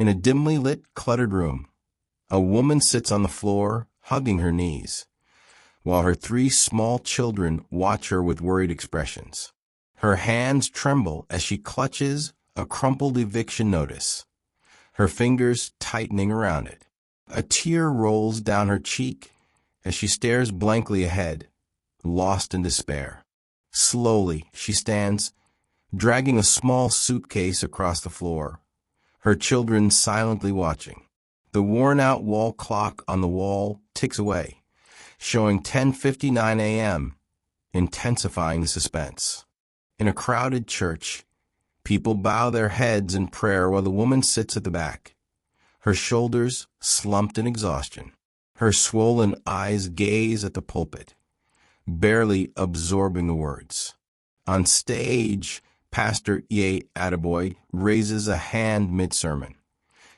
In a dimly lit, cluttered room, a woman sits on the floor, hugging her knees, while her 3 small children watch her with worried expressions. Her hands tremble as she clutches a crumpled eviction notice, her fingers tightening around it. A tear rolls down her cheek as she stares blankly ahead, lost in despair. Slowly, she stands, dragging a small suitcase across the floor, her children silently watching. The worn-out wall clock on the wall ticks away, showing 10:59 a.m., intensifying the suspense. In a crowded church, people bow their heads in prayer while the woman sits at the back, her shoulders slumped in exhaustion. Her swollen eyes gaze at the pulpit, barely absorbing the words. On stage, Pastor Ye Attaboy raises a hand mid-sermon,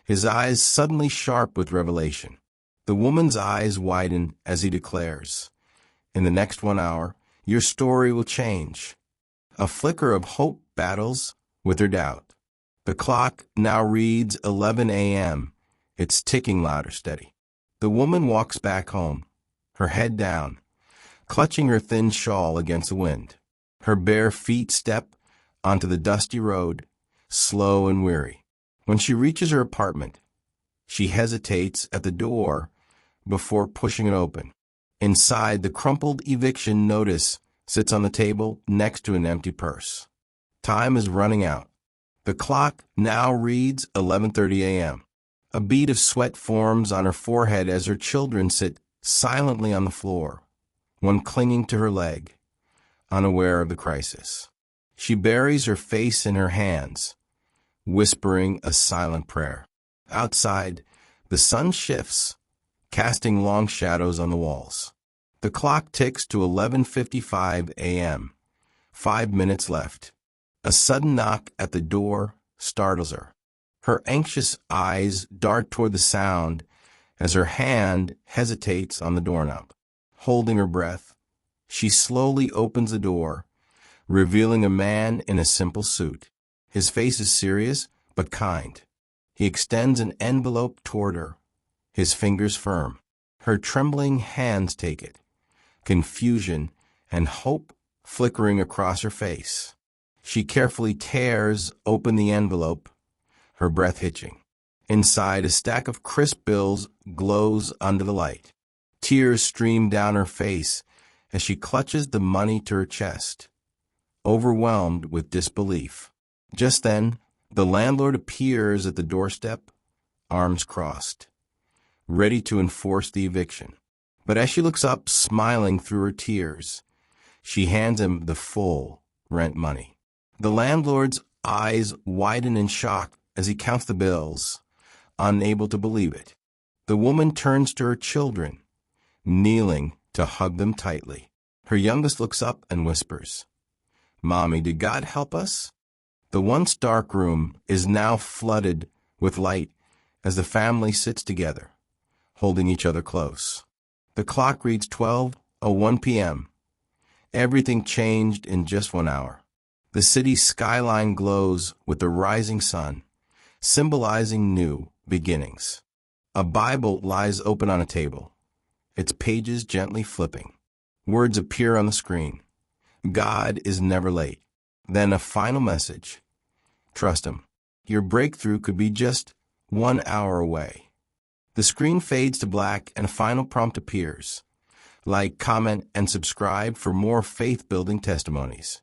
his eyes suddenly sharp with revelation. The woman's eyes widen as he declares, "In the next 1 hour, your story will change." A flicker of hope battles with her doubt. The clock now reads 11 a.m., its ticking loud or steady. The woman walks back home, her head down, clutching her thin shawl against the wind. Her bare feet step onto the dusty road, slow and weary. When she reaches her apartment, she hesitates at the door before pushing it open. Inside, the crumpled eviction notice sits on the table next to an empty purse. Time is running out. The clock now reads 11:30 a.m. A bead of sweat forms on her forehead as her children sit silently on the floor, one clinging to her leg, unaware of the crisis. She buries her face in her hands, whispering a silent prayer. Outside, the sun shifts, casting long shadows on the walls. The clock ticks to 11:55 a.m., 5 minutes left. A sudden knock at the door startles her. Her anxious eyes dart toward the sound as her hand hesitates on the doorknob. Holding her breath, she slowly opens the door, revealing a man in a simple suit. His face is serious but kind. He extends an envelope toward her, his fingers firm. Her trembling hands take it, confusion and hope flickering across her face. She carefully tears open the envelope, her breath hitching. Inside, a stack of crisp bills glows under the light. Tears stream down her face as she clutches the money to her chest, overwhelmed with disbelief. Just then, the landlord appears at the doorstep, arms crossed, ready to enforce the eviction. But as she looks up, smiling through her tears, she hands him the full rent money. The landlord's eyes widen in shock as he counts the bills, unable to believe it. The woman turns to her children, kneeling to hug them tightly. Her youngest looks up and whispers, "Mommy, did God help us?" The once dark room is now flooded with light as the family sits together, holding each other close. The clock reads 12:01 p.m. Everything changed in just 1 hour. The city's skyline glows with the rising sun, symbolizing new beginnings. A Bible lies open on a table, its pages gently flipping. Words appear on the screen. God is never late. Then a final message. Trust Him. Your breakthrough could be just 1 hour away. The screen fades to black and a final prompt appears. Like, comment, and subscribe for more faith-building testimonies.